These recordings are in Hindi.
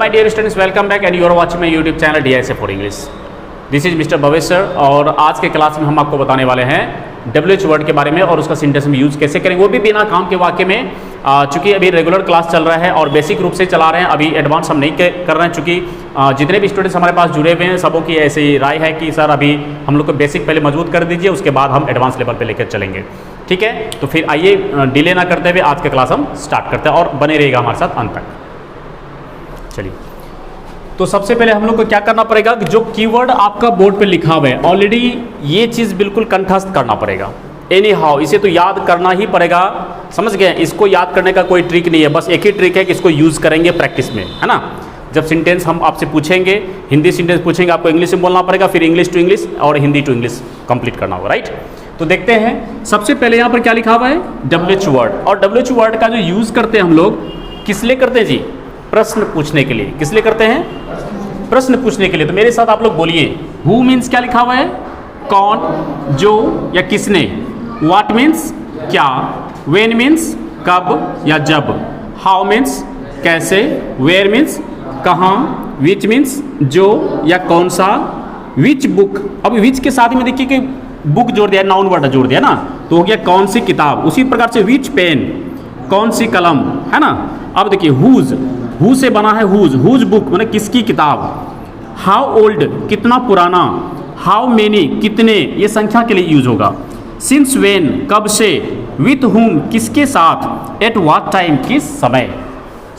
My dear students, welcome back and you are watching my YouTube channel DISA for English. This is mister Bhavesh sir और आज के क्लास में हम आपको बताने वाले हैं WH वर्ड के बारे में और उसका सिंटेंस में यूज़ कैसे करें, वो भी बिना काम के वाक्य में। चूँकि अभी रेगुलर क्लास चल रहा है और बेसिक रूप से चला रहे हैं, अभी एडवांस हम नहीं कर रहे हैं। चूँकि जितने भी स्टूडेंट्स हमारे पास जुड़े हुए हैं सबों की ऐसी राय है कि सर अभी हम लोग को बेसिक पहले मजबूत कर दीजिए, उसके बाद हम एडवांस लेवल पर लेकर चलेंगे। ठीक है, तो फिर आइए डिले ना करते हुए आज का क्लास हम स्टार्ट करते हैं और बने रहेगा हमारे साथ अंत तक। चलिए, तो सबसे पहले हम लोग को क्या करना पड़ेगा, जो कीवर्ड आपका बोर्ड पे लिखा हुआ है ऑलरेडी ये चीज़ बिल्कुल कंठस्थ करना पड़ेगा। एनी हाउ इसे तो याद करना ही पड़ेगा, समझ गए। इसको याद करने का कोई ट्रिक नहीं है, बस एक ही ट्रिक है कि इसको यूज़ करेंगे प्रैक्टिस में, है ना। जब सेंटेंस हम आपसे पूछेंगे, हिंदी सेंटेंस पूछेंगे, आपको इंग्लिश में बोलना पड़ेगा, फिर इंग्लिश टू इंग्लिश और हिंदी टू इंग्लिश कंप्लीट करना होगा, राइट। तो देखते हैं सबसे पहले यहाँ पर क्या लिखा हुआ है, WH वर्ड। और WH वर्ड का जो यूज़ करते हैं हम लोग किस लिए करते हैं जी, प्रश्न पूछने के लिए। किस लिए करते हैं, प्रश्न पूछने के लिए। तो मेरे साथ आप लोग बोलिए, हु मीन्स क्या लिखा हुआ है, कौन, जो या किसने। व्हाट मीन्स क्या, व्हेन मीन्स कब या जब, हाउ मीन्स कैसे, वेयर मीन्स कहाँ, विच मीन्स जो या कौन सा, विच बुक। अब विच के साथ में देखिए कि बुक जोड़ दिया, नाउन वर्ड जोड़ दिया ना, तो हो गया कौन सी किताब। उसी प्रकार से विच पेन, कौन सी कलम, है ना। अब देखिए हुज, हु से बना है हुज, हुज बुक माने किसकी किताब। हाउ ओल्ड कितना पुराना, हाउ मेनी कितने, ये संख्या के लिए यूज होगा। सिंस वेन कब से, विथ हुम किसके साथ, एट व्हाट टाइम किस समय।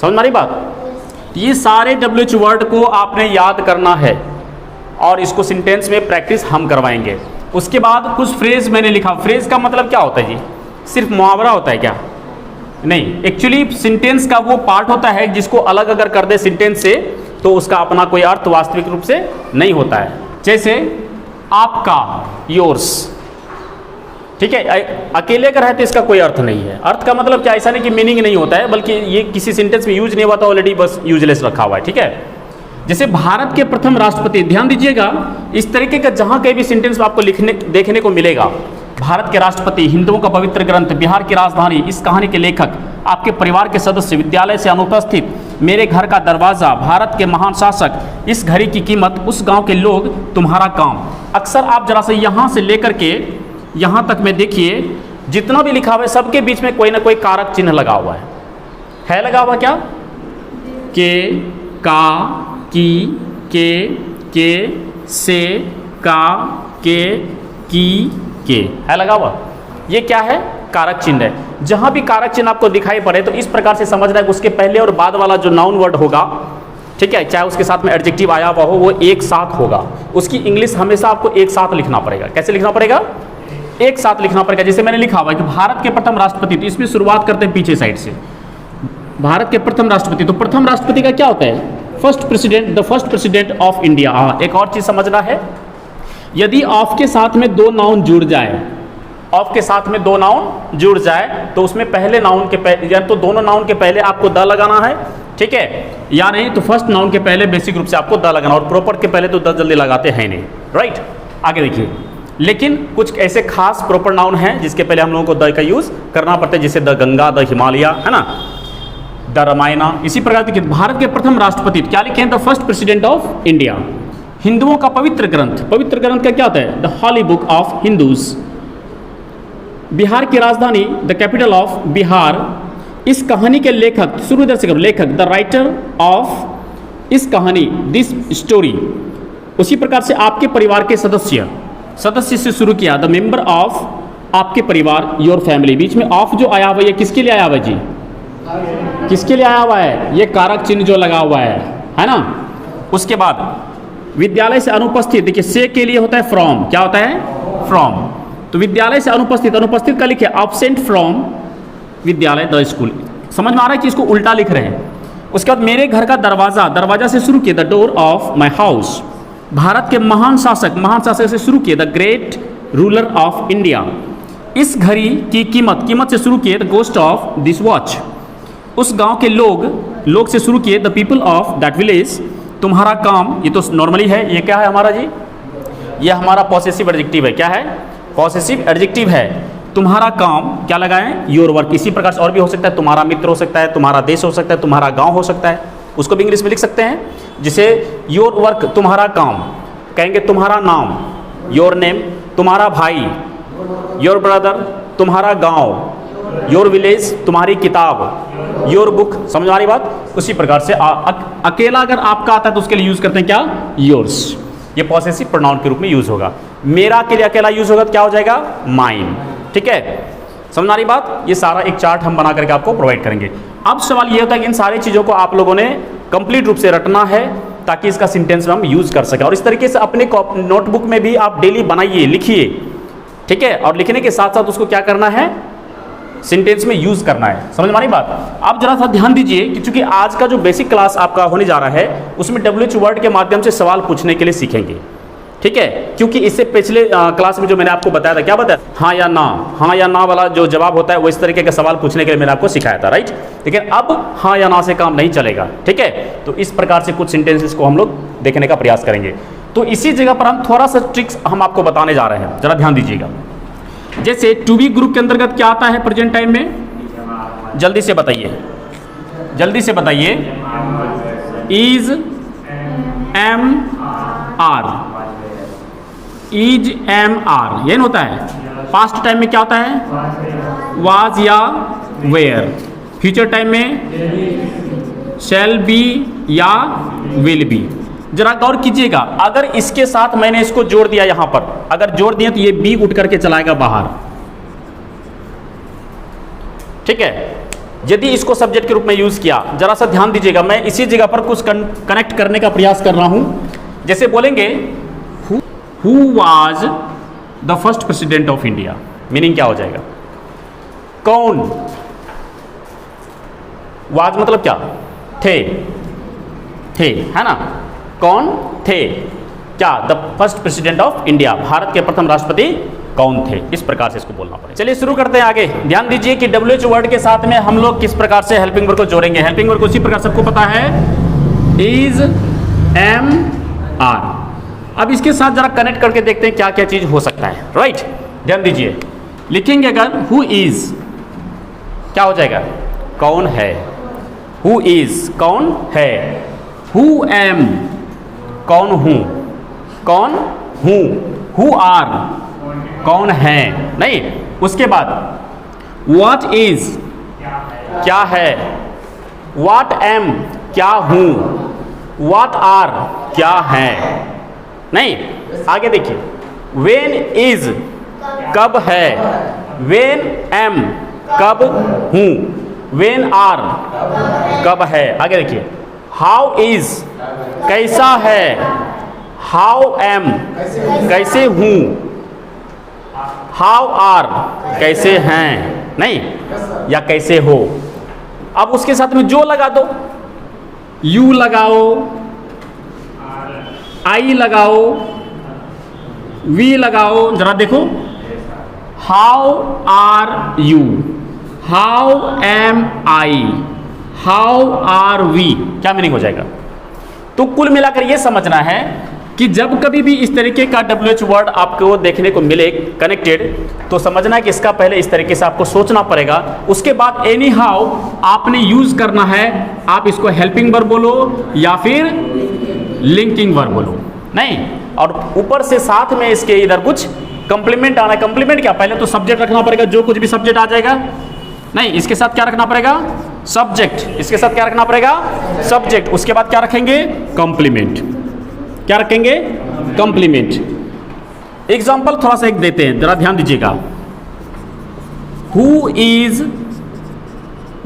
समझ में आ रही बात। ये सारे WH वर्ड को आपने याद करना है और इसको सेंटेंस में प्रैक्टिस हम करवाएंगे। उसके बाद कुछ फ्रेज मैंने लिखा। फ्रेज का मतलब क्या होता है जी, सिर्फ मुहावरा होता है क्या, नहीं। एक्चुअली सेंटेंस का वो पार्ट होता है जिसको अलग अगर कर दे सेंटेंस से तो उसका अपना कोई अर्थ वास्तविक रूप से नहीं होता है। जैसे आपका, योर्स, ठीक है। अकेले अगर है तो इसका कोई अर्थ नहीं है। अर्थ का मतलब क्या, ऐसा नहीं कि मीनिंग नहीं होता है, बल्कि ये किसी सेंटेंस में यूज नहीं हुआ तो ऑलरेडी बस यूजलेस रखा हुआ है, ठीक है। जैसे भारत के प्रथम राष्ट्रपति, ध्यान दीजिएगा, इस तरीके का जहाँ कहीं भी सेंटेंस आपको देखने को मिलेगा, भारत के राष्ट्रपति, हिंदुओं का पवित्र ग्रंथ, बिहार की राजधानी, इस कहानी के लेखक, आपके परिवार के सदस्य, विद्यालय से अनुपस्थित, मेरे घर का दरवाज़ा, भारत के महान शासक, इस घड़ी की कीमत, उस गांव के लोग, तुम्हारा काम। अक्सर आप जरा से यहाँ से लेकर के यहाँ तक में देखिए, जितना भी लिखा हुआ है सबके बीच में कोई ना कोई कारक चिन्ह लगा हुआ है लगा हुआ क्या, के, का, की, के, से, का, के, की, के, है लगा हुआ। ये क्या है, कारक चिन्ह है। जहां भी कारक चिन्ह आपको दिखाई पड़े तो इस प्रकार से समझना है कि उसके पहले और बाद वाला जो नाउन वर्ड होगा, ठीक है, चाहे उसके साथ में एडजेक्टिव आया हुआ हो, वो एक साथ होगा। उसकी इंग्लिश हमेशा आपको एक साथ लिखना पड़ेगा। कैसे लिखना पड़ेगा, एक साथ लिखना पड़ेगा। जैसे मैंने लिखा हुआ है कि भारत के प्रथम राष्ट्रपति, तो इसमें शुरुआत करते हैं पीछे साइड से, भारत के प्रथम राष्ट्रपति। तो प्रथम राष्ट्रपति का क्या होता है, first president, the first president of India. एक और चीज समझना है, यदि ऑफ के साथ में दो नाउन जुड़ जाए, ऑफ के साथ में दो नाउन जुड़ जाए तो उसमें पहले नाउन के पहले, या तो दोनों नाउन के पहले आपको द लगाना है, ठीक है, या नहीं तो फर्स्ट नाउन के पहले बेसिक रूप से आपको द लगाना, और प्रॉपर के पहले तो द जल्दी लगाते हैं नहीं, राइट। आगे देखिए, लेकिन कुछ ऐसे खास प्रॉपर नाउन हैं जिसके पहले हम लोगों को द का यूज करना पड़ता है, जैसे द गंगा, द हिमालय, है ना, द रामायणा। इसी प्रकार देखिए, भारत के प्रथम राष्ट्रपति क्या लिखे हैं, the first president of India. हिंदुओं का पवित्र ग्रंथ, पवित्र ग्रंथ का क्या होता है, the holy book of Hindus. Bihar की राजधानी, द कैपिटल ऑफ बिहार। इस कहानी के लेखक, शुरू इधर से करो, लेखक, द राइटर ऑफ इस कहानी, दिस स्टोरी। उसी प्रकार से आपके परिवार के सदस्य, सदस्य से शुरू किया, द मेंबर ऑफ आपके परिवार, योर फैमिली। बीच में ऑफ जो आया हुआ है, ये किसके लिए आया हुआ है जी, किसके लिए आया हुआ है, ये कारक चिन्ह जो लगा हुआ है ना। उसके बाद विद्यालय से अनुपस्थित, देखिए से के लिए होता है फ्रॉम, क्या होता है, फ्रॉम। तो विद्यालय से अनुपस्थित, अनुपस्थित का लिखिए एब्सेंट फ्रॉम विद्यालय, द स्कूल। समझ में आ रहा है कि इसको उल्टा लिख रहे हैं। उसके बाद मेरे घर का दरवाजा, दरवाजा से शुरू किए, the door of my house. Bharat के महान शासक, महान शासक से शुरू किए, the great ruler of India. इस घड़ी की कीमत, कीमत से शुरू किए, the cost of this watch. उस गांव के लोग, लोग से शुरू किए, the people of that village. तुम्हारा काम, ये तो नॉर्मली है, ये क्या है हमारा जी, ये हमारा पॉसेसिव एडजेक्टिव है। क्या है, पॉसेसिव एडजेक्टिव है। तुम्हारा काम क्या लगाएं, योर वर्क। इसी प्रकार से और भी हो सकता है, तुम्हारा मित्र हो सकता है, तुम्हारा देश हो सकता है, तुम्हारा गांव हो सकता है, उसको भी इंग्लिश में लिख सकते हैं। जिसे योर वर्क तुम्हारा काम, कहेंगे तुम्हारा नाम, योर नेम, तुम्हारा भाई, योर ब्रदर, तुम्हारा गांव, योर विलेज, तुम्हारी किताब, योर बुक। समझ आ रही बात? उसी प्रकार से अकेला अगर आपका आता है तो उसके लिए यूज करते हैं क्या? योर्स। ये पॉसेसिव प्रोनाउन के रूप में यूज होगा। मेरा के लिए अकेला यूज होगा तो क्या हो जाएगा? माइन। ठीक है, समझ आ रही बात? ये सारा एक चार्ट हम बना करके आपको प्रोवाइड करेंगे। अब सवाल ये होता है कि इन सारी चीज़ों को आप लोगों ने कंप्लीट रूप से रटना है ताकि इसका सेंटेंस में हम यूज कर सकें। और इस तरीके से अपने नोटबुक में भी आप डेली बनाइए, लिखिए। ठीक है, और लिखने के साथ साथ उसको क्या करना है? सेंटेंस में यूज करना है। समझ में आ रही बात? आप जरा सा ध्यान दीजिए कि चूंकि आज का जो बेसिक क्लास आपका होने जा रहा है उसमें WH वर्ड के माध्यम से सवाल पूछने के लिए सीखेंगे। ठीक है, क्योंकि इससे पिछले क्लास में जो मैंने आपको बताया था, क्या बताया? हाँ या ना वाला जो जवाब होता है वो इस तरीके का सवाल पूछने के लिए मैंने आपको सिखाया था, राइट? लेकिन अब हाँ या ना से काम नहीं चलेगा। ठीक है, तो इस प्रकार से कुछ सेंटेंसेस को हम लोग देखने का प्रयास करेंगे। तो इसी जगह पर हम थोड़ा सा ट्रिक्स हम आपको बताने जा रहे हैं, जरा ध्यान दीजिएगा। जैसे टू बी ग्रुप के अंतर्गत क्या आता है प्रेजेंट टाइम में? जल्दी से बताइए, जल्दी से बताइए। Is, am, are, is, am, are, ये होता है। पास्ट टाइम में क्या होता है? वाज या वेयर। फ्यूचर टाइम में शैल बी या विल बी। जरा गौर कीजिएगा, अगर इसके साथ मैंने इसको जोड़ दिया, यहां पर अगर जोड़ दिया तो ये बी उठ करके चलाएगा बाहर। ठीक है, यदि इसको सब्जेक्ट के रूप में यूज किया, जरा सा ध्यान दीजिएगा, मैं इसी जगह पर कुछ कनेक्ट करने का प्रयास कर रहा हूं। जैसे बोलेंगे who was the first president of India, meaning क्या हो जाएगा? कौन? वाज मतलब क्या? थे, है ना? कौन थे? क्या? The first president of India, Bharat के प्रथम राष्ट्रपति कौन थे? इस प्रकार से इसको बोलना पड़ेगा। चलिए शुरू करते हैं आगे। ध्यान दीजिए कि WH वर्ड के साथ में हम लोग किस प्रकार से हेल्पिंग वर्ब को जोड़ेंगे। हेल्पिंग वर्ब उसी प्रकार सबको पता है, इज, एम, आर। अब इसके साथ जरा कनेक्ट करके देखते हैं क्या क्या चीज हो सकता है, राइट? ध्यान दीजिए, लिखेंगे अगर हु इज, क्या हो जाएगा? कौन है। हु इज, कौन है। हु एम, कौन हूं, कौन हूं। हु आर, कौन है। नहीं, उसके बाद व्हाट इज, क्या है। व्हाट एम, क्या हूं। व्हाट आर, क्या है। नहीं, आगे देखिए, वेन इज, कब है। वेन एम, कब हूं। वेन आर, कब है। आगे देखिए, हाउ इज, कैसा है। हाउ एम, कैसे हूं। हाउ आर, कैसे हैं। नहीं, या कैसे हो। अब उसके साथ में जो लगा दो, यू लगाओ, आई लगाओ, वी लगाओ। जरा देखो, how are you, how am I, how are we, क्या मीनिंग हो जाएगा? तो कुल मिलाकर यह समझना है कि जब कभी भी इस तरीके का WH वर्ड आपको देखने को मिले कनेक्टेड, तो समझना है कि इसका पहले इस तरीके से आपको सोचना पड़ेगा। उसके बाद एनी हाउ आपने यूज करना है। आप इसको हेल्पिंग वर्ब बोलो या फिर लिंकिंग वर्ब बोलो। नहीं, और ऊपर से साथ में इसके इधर कुछ कंप्लीमेंट आना है। कंप्लीमेंट क्या? पहले तो सब्जेक्ट रखना पड़ेगा, जो कुछ भी सब्जेक्ट आ जाएगा। नहीं, इसके साथ क्या रखना पड़ेगा? सब्जेक्ट। इसके साथ क्या रखना पड़ेगा? सब्जेक्ट। उसके बाद क्या रखेंगे? कंप्लीमेंट। क्या रखेंगे? कंप्लीमेंट। एग्जाम्पल थोड़ा सा एक देते हैं, जरा ध्यान दीजिएगा। हु इज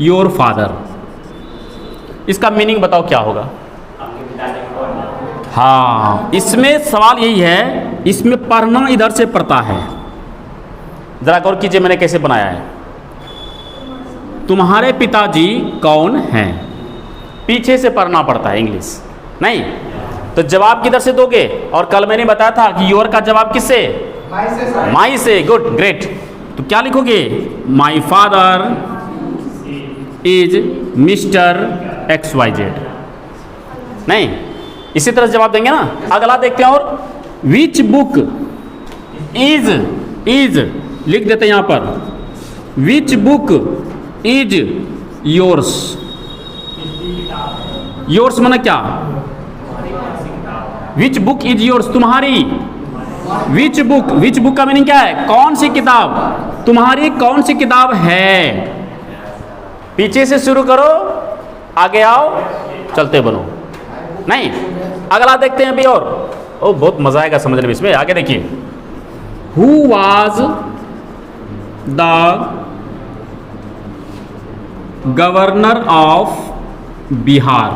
योर फादर, इसका मीनिंग बताओ क्या होगा? हाँ, इसमें सवाल यही है, इसमें पढ़ना इधर से पड़ता है। जरा गौर कीजिए मैंने कैसे बनाया है। तुम्हारे पिताजी कौन हैं, पीछे से पढ़ना पड़ता है इंग्लिश। नहीं, तो जवाब किधर से दोगे? और कल मैंने बताया था कि योर का जवाब किससे? माई से। Good, great. तो क्या लिखोगे? My father is mister XYZ। नहीं, इसी तरह जवाब देंगे ना। अगला देखते हैं, और विच बुक इज लिख देते हैं यहां पर। Which book is yours, yours माना क्या? विच बुक इज योर्स, तुम्हारी। विच बुक का मीनिंग क्या है? कौन सी किताब, तुम्हारी कौन सी किताब है। पीछे से शुरू करो, आगे आओ, चलते बनो। नहीं, अगला देखते हैं अभी और। ओ बहुत मजा आएगा समझने में इसमें। आगे देखिए, who was the governor of Bihar.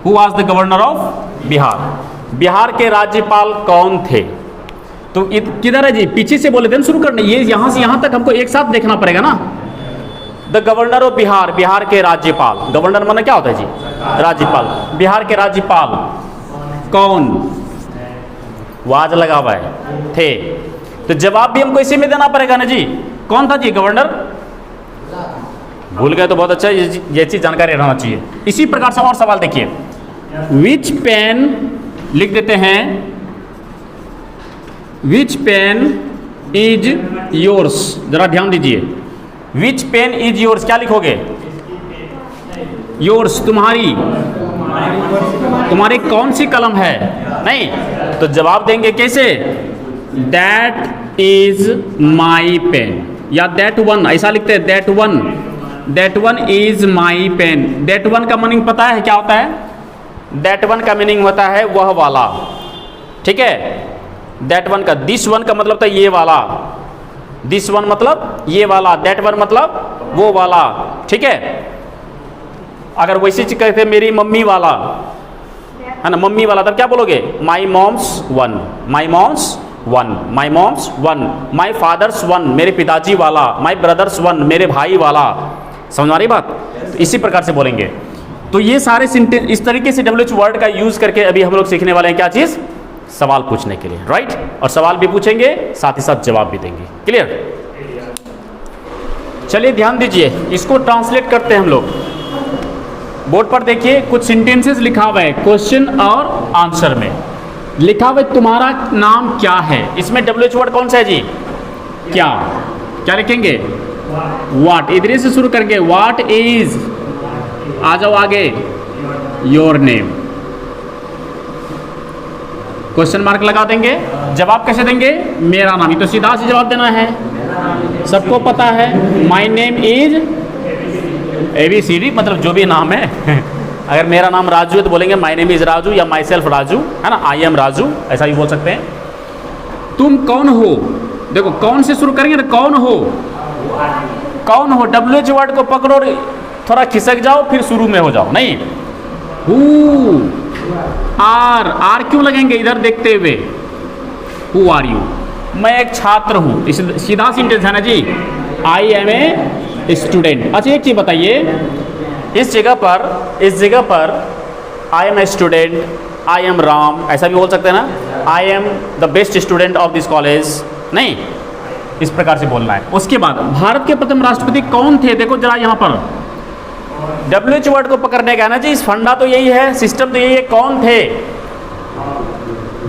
Who was the governor of Bihar. Bihar के राज्यपाल कौन थे? तो किधर है जी? पीछे से बोले थे ना शुरू करने, ये यहां से यहां तक हमको एक साथ देखना पड़ेगा ना। The governor of Bihar, Bihar के राज्यपाल। गवर्नर माने क्या होता है जी? राज्यपाल। बिहार के राज्यपाल कौन? वाज लगा हुआ है, थे। तो जवाब भी हमको इसी में देना पड़ेगा ना जी। कौन था जी गवर्नर? भूल गए तो बहुत अच्छा, ये चीज जानकारी रहना चाहिए। इसी प्रकार से और सवाल देखिए, विच पेन, लिख देते हैं, विच पेन इज योर्स। जरा ध्यान दीजिए, विच पेन इज योर्स, क्या लिखोगे? योर्स, तुम्हारी। तुम्हारी कौन सी कलम है? नहीं, तो जवाब देंगे कैसे? दैट इज माई पेन, या दैट वन, ऐसा लिखते हैं, that one, that one is my pen. That one का मीनिंग पता है क्या होता है? दैट वन का मीनिंग होता है वह वाला, ठीक है। दैट वन का, दिस वन का मतलब था ये वाला, दिस वन मतलब ये वाला, दैट वन मतलब वो वाला, ठीक है। अगर वैसे चीज कहते मेरी मम्मी वाला, है ना, मम्मी वाला, तब क्या बोलोगे? My mom's one, my mom's one, my mom's one, my father's one, मेरे पिताजी वाला, माई ब्रदर्स वन, मेरे भाई वाला। समझ आ रही बात? तो इसी प्रकार से बोलेंगे। तो ये सारे सेंटेंस इस तरीके से WH वर्ड का यूज करके अभी हम लोग सीखने वाले हैं क्या चीज? सवाल पूछने के लिए, राइट। और सवाल भी पूछेंगे, साथ ही साथ जवाब भी देंगे। क्लियर? चलिए ध्यान दीजिए, इसको ट्रांसलेट करते हैं हम लोग। बोर्ड पर देखिए, कुछ सेंटेंसेस लिखा हुआ है क्वेश्चन और आंसर में। लिखा हुआ है तुम्हारा नाम क्या है। इसमें WH वर्ड कौन सा है जी? क्या। क्या लिखेंगे? व्हाट। इधर से शुरू करेंगे, व्हाट इज, आ जाओ आगे, योर नेम। क्वेश्चन मार्क लगा देंगे। जवाब कैसे देंगे? मेरा नाम। ये तो सीधा से जवाब देना है, सबको पता है। माई नेम इज ABCD, मतलब जो भी नाम है। अगर मेरा नाम राजू है तो बोलेंगे माई नेम इज राजू, या माई सेल्फ राजू, है ना, आई एम राजू, ऐसा भी बोल सकते हैं। तुम कौन हो, देखो कौन से शुरू करेंगे ना, कौन हो। कौन हो, WH वर्ड को पकड़ो, थोड़ा खिसक जाओ, फिर शुरू में हो जाओ। नहीं, हु आर, आर क्यों लगेंगे इधर देखते हुए? हु आर यू, मैं एक छात्र हूं। सीधा सेंटेंस है ना जी, आई एम ए स्टूडेंट। अच्छा एक चीज बताइए, इस जगह पर I am a student, I am Ram, ऐसा भी बोल सकते हैं ना, I am the best student of this college. नहीं, इस प्रकार से बोलना है। उसके बाद भारत के प्रथम राष्ट्रपति कौन थे? देखो जरा यहाँ पर WH वर्ड को पकड़ने का है ना जी, इस फंडा तो यही है, सिस्टम तो यही है। कौन थे?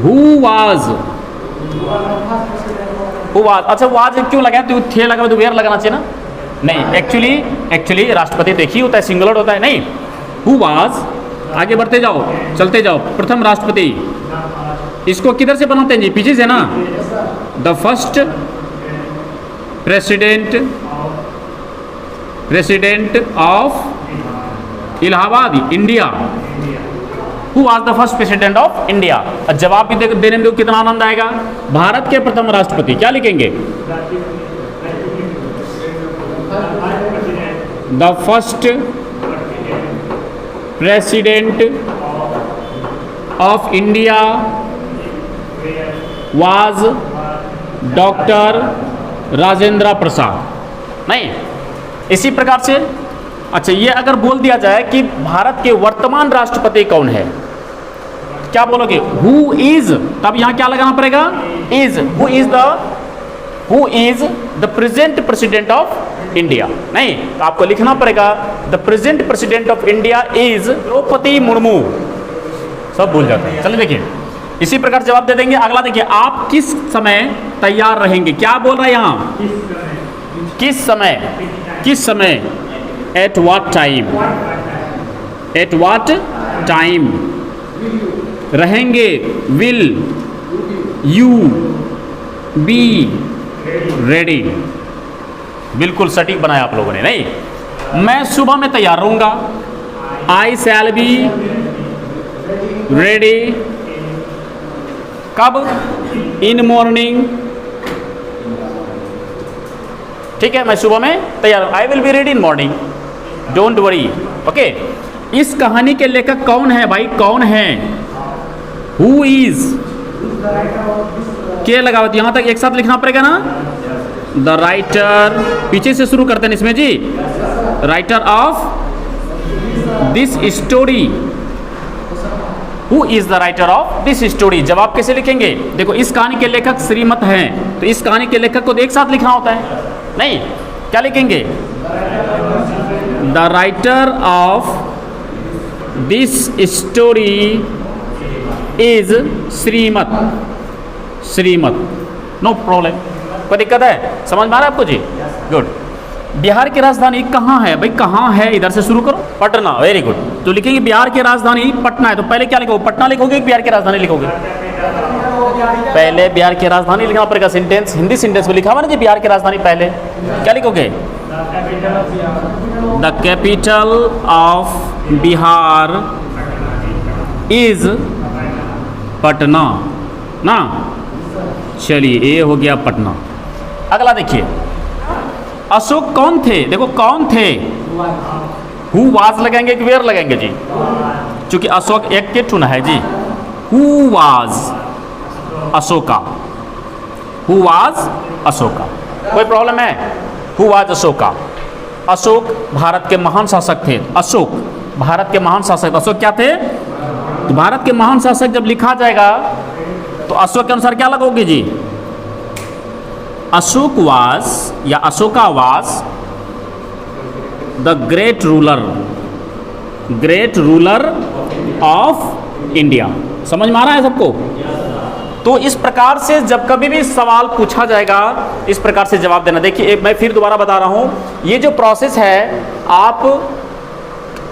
Who was, who was. अच्छा वाज क्यों लगा? तो थे लगा तो वेयर लगाना चाहिए ना। नहीं, एक्चुअली राष्ट्रपति तो एक ही होता है, सिंगुलर होता है। नहीं, हु वाज, आगे बढ़ते जाओ, चलते जाओ। प्रथम राष्ट्रपति, इसको किधर से बनाते हैं जी? पीछे से ना। The first president of Allahabad, India. Who was the first president of India. जवाब भी देने में कितना आनंद आएगा। भारत के प्रथम राष्ट्रपति, क्या लिखेंगे? The first president of India was doctor Rajendra Prasad. नहीं, इसी प्रकार से। अच्छा, ये अगर बोल दिया जाए कि भारत के वर्तमान राष्ट्रपति कौन है, क्या बोलोगे? हु इज, तब यहां क्या लगाना पड़ेगा? Is. Who is the present president of India. नहीं, तो आपको लिखना पड़ेगा the present president of India is Droupadi Murmu. सब भूल जाते हैं। चलिए देखिए, इसी प्रकार जवाब दे देंगे। अगला देखिए, आप किस समय तैयार रहेंगे? क्या बोल रहा है यहाँ? किस समय, किस समय, eight what time. Eight what time रहेंगे, विल यू बी रेडी। बिल्कुल सटीक बनाया आप लोगों ने, नहीं। मैं सुबह में तैयार रहूंगा, आई शैल बी रेडी। कब? In morning. ठीक है, मैं सुबह में तैयार हूं, I will be ready in morning, don't worry. Okay, इस कहानी के लेखक कौन है भाई, कौन है? हु इज, क्या लगा, यहां तक एक साथ लिखना पड़ेगा ना। द राइटर, पीछे से शुरू करते हैं इसमें जी, writer of this story. Who is the writer of this story. जवाब कैसे लिखेंगे? देखो, इस कहानी के लेखक श्रीमत हैं, तो इस कहानी के लेखक को एक साथ लिखना होता है, नहीं। क्या लिखेंगे? The writer of this story is Shrimat. Shrimat, no problem. कोई दिक्कत है? समझ में आ रहा है आपको जी? गुड। बिहार की राजधानी कहाँ है भाई, कहाँ है? इधर से शुरू करो, पटना। Very good. तो लिखेंगे बिहार की राजधानी पटना है, तो पहले क्या लिखोगे? पटना लिखोगे कि बिहार की राजधानी लिखोगे? पहले बिहार की राजधानी लिखना पड़ेगा। सेंटेंस, हिंदी सेंटेंस में लिखा हुआ ना जी, बिहार की राजधानी। पहले क्या लिखोगे? The capital of Bihar is Patna ना। चलिए, ये हो गया पटना। अगला देखिए, अशोक कौन थे? देखो, कौन थे? हु वाज लगाएंगे कि वेयर लगाएंगे जी? चूंकि अशोक एक के टून है जी। Who was Ashoka, who was Ashoka. कोई प्रॉब्लम है? Who was Ashoka. अशोक भारत के महान शासक थे। अशोक भारत के महान शासक। अशोक क्या थे? तो भारत के महान शासक जब लिखा जाएगा तो अशोक के अनुसार क्या लगोगे जी? अशोक वाज या Ashoka was the great ruler, great ruler of India. समझ में आ रहा है सबको? तो इस प्रकार से जब कभी भी सवाल पूछा जाएगा, इस प्रकार से जवाब देना। देखिए, मैं फिर दोबारा बता रहा हूं, ये जो प्रोसेस है, आप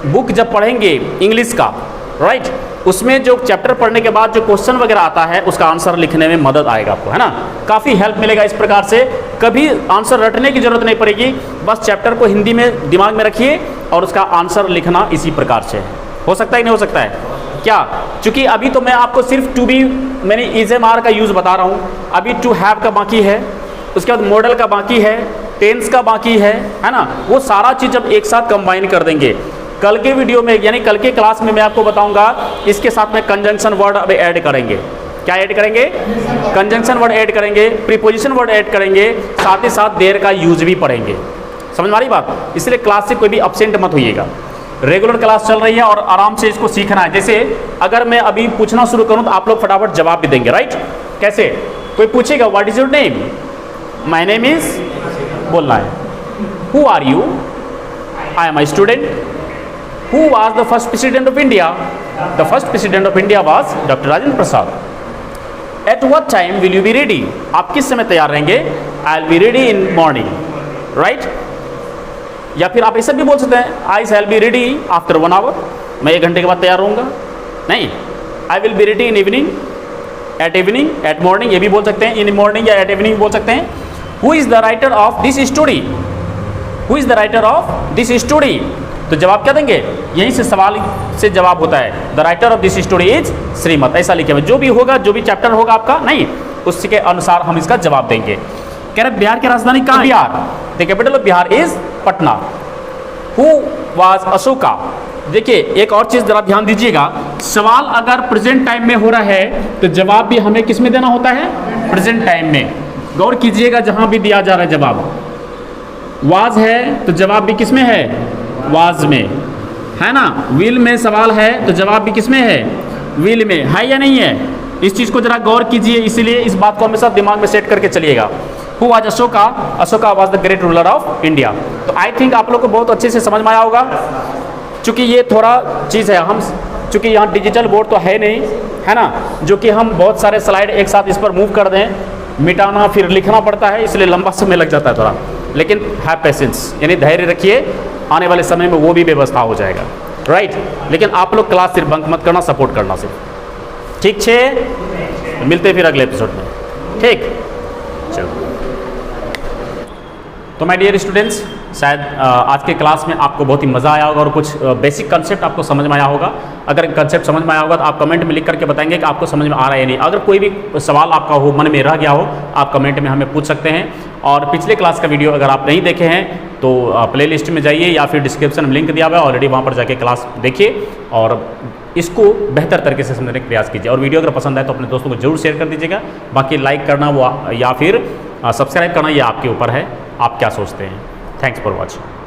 बुक जब पढ़ेंगे इंग्लिश का, राइट, उसमें जो चैप्टर पढ़ने के बाद जो क्वेश्चन वगैरह आता है, उसका आंसर लिखने में मदद आएगा आपको, है ना। काफ़ी हेल्प मिलेगा इस प्रकार से। कभी आंसर रटने की जरूरत नहीं पड़ेगी, बस चैप्टर को हिंदी में दिमाग में रखिए और उसका आंसर लिखना इसी प्रकार से। हो सकता है कि नहीं हो सकता है? क्या? चूंकि अभी तो मैं आपको सिर्फ टू बी, मैंने इज एम आर का यूज़ बता रहा हूँ, अभी टू हैव का बाकी है, उसके बाद मॉडल का बाकी है, टेंस का बाकी है ना। वो सारा चीज़ जब एक साथ कंबाइन कर देंगे, कल के वीडियो में यानी कल के क्लास में मैं आपको बताऊंगा, इसके साथ में कंजंक्शन वर्ड अब ऐड करेंगे। क्या ऐड करेंगे? कंजंक्शन वर्ड ऐड करेंगे, प्रीपोजिशन वर्ड ऐड करेंगे, साथ ही साथ देर का यूज भी पढ़ेंगे। समझ में आ रही बात? इसलिए क्लास से कोई भी अब्सेंट मत होइएगा। रेगुलर क्लास चल रही है और आराम से इसको सीखना है। जैसे अगर मैं अभी पूछना शुरू करूं तो आप लोग फटाफट जवाब भी देंगे, राइट? कैसे? कोई पूछेगा what is your name, my name is, बोलना है। Who are you, I am a student. Who was the first president of India, the first president of India was doctor Rajendra Prasad. At what time will you be ready, आप किस समय तैयार रहेंगे? I will be ready in morning, right? या फिर आप ऐसा भी बोल सकते हैं, I shall be ready after 1 our, मैं 1 घंटे के बाद तैयार रहूँगा। नहीं, आई will be ready in evening, eight morning, ये भी बोल सकते हैं, इन मॉर्निंग या एट इवनिंग बोल सकते हैं। Who is the writer of this story, who is the writer of this story, तो जवाब क्या देंगे? यहीं से सवाल से जवाब होता है। The writer of this story is श्रीमत, ऐसा लिखे हुए। जो भी होगा, जो भी चैप्टर होगा आपका, नहीं, उसके अनुसार हम इसका जवाब देंगे। कह रहे बिहार की राजधानी कहाँ है? Bihar. The capital of Bihar is Patna. Who was Ashoka. देखिए, एक और चीज जरा ध्यान दीजिएगा, सवाल अगर प्रेजेंट टाइम में हो रहा है तो जवाब भी हमें किस में देना होता है? प्रेजेंट टाइम में। गौर कीजिएगा, जहां भी दिया जा रहा है जवाब, वाज है तो जवाब भी किस में है? वाज में, है ना। विल में सवाल है तो जवाब भी किस में है? विल में। है या नहीं है? इस चीज को जरा गौर कीजिए, इसीलिए इस बात को हमेशा दिमाग में सेट करके चलिएगा। Who was Ashoka, Ashoka was the great ruler of India. तो आई थिंक आप लोग को बहुत अच्छे से समझ में आया होगा। चूंकि ये थोड़ा चीज़ है, हम चूंकि यहाँ डिजिटल बोर्ड तो है नहीं, है ना, जो कि हम बहुत सारे स्लाइड एक साथ इस पर मूव कर दें, मिटाना फिर लिखना पड़ता है, इसलिए लंबा समय लग जाता है थोड़ा। लेकिन हैव पेशेंस, यानी धैर्य रखिए, आने वाले समय में वो भी व्यवस्था हो जाएगा। राइट। लेकिन आप लोग क्लास सिर्फ बंक मत करना, सपोर्ट करना सिर्फ। ठीक छे, मिलते हैं फिर अगले एपिसोड में। ठीक, चलो। तो माय डियर स्टूडेंट्स, शायद आज के क्लास में आपको बहुत ही मज़ा आया होगा और कुछ बेसिक कंसेप्ट आपको समझ में आया होगा। अगर कंसेप्ट समझ में आया होगा तो आप कमेंट में लिख करके बताएंगे कि आपको समझ में आ रहा है या नहीं। अगर कोई भी सवाल आपका हो, मन में रह गया हो, आप कमेंट में हमें पूछ सकते हैं। और पिछले क्लास का वीडियो अगर आप नहीं देखे हैं तो प्लेलिस्ट में जाइए या फिर डिस्क्रिप्शन में लिंक दिया हुआ है ऑलरेडी, वहाँ पर जाके क्लास देखिए और इसको बेहतर तरीके से समझने का प्रयास कीजिए। और वीडियो अगर पसंद आए तो अपने दोस्तों को जरूर शेयर कर दीजिएगा। बाकी लाइक करना वो या फिर सब्सक्राइब करना ये आपके ऊपर है, आप क्या सोचते हैं। Thanks for watching.